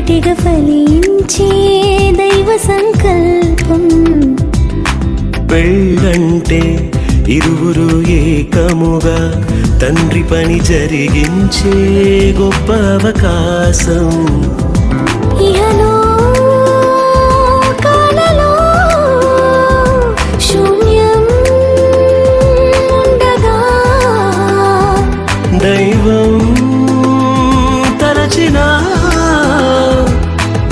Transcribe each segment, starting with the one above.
ఒక్కటిగా ఫలించే దైవ సంకల్పం. పెళ్ళంటే ఇరువురు ఏకముగా తండ్రి పని జరిగించే గొప్ప అవకాశం. ఇహలో కాలలో శూన్యం ఉండగా దైవం తలచిన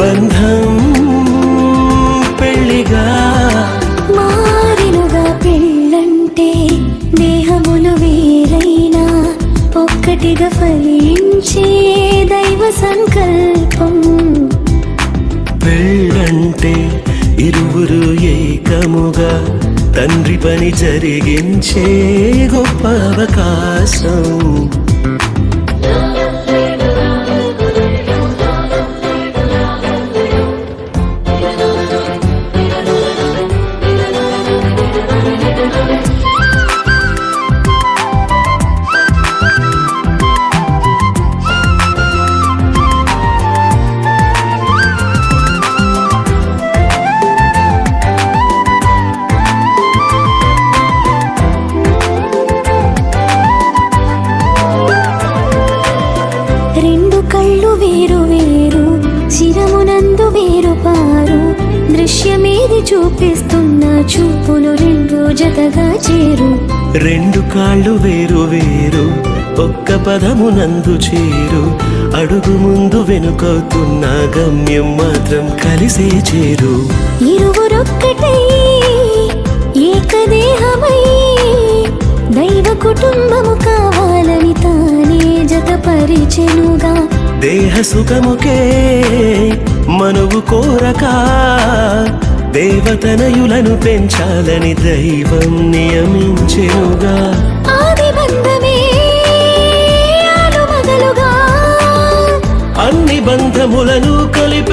బంధం పెళ్లిగా మారినుగా. పెళ్ళంటే దేహములు వేరైనా ఒక్కటిగా ఫలించే దైవ సంకల్పం. పెళ్ళంటే ఇరువురు ఏకముగా తండ్రి పని జరిగించే గొప్ప అవకాశం. రెండు కళ్ళు వేరు వేరు, శిరమునందు వేరు పారు, దృశ్యమేది చూపిస్తున్న చూపులు రెండు జతగా చేరు. రెండు కాళ్ళు వేరు వేరు ఒక్క పదమునందు చేరు, అడుగు ముందు వెనుకవుతున్న గమ్యం మాత్రం కలిసే చేరు. ఇరువురొక్కటై ఏకదేహమై దైవ కుటుంబము కావాలని తానే జతపరిచెనుగా. దేహ సుఖముకే మనువు కోరక దేవతనయులను పెంచాలని దైవం నియమించెనుగా. ఆది బంధమే ఆలుమగలుగా అన్ని బంధములను కలిపి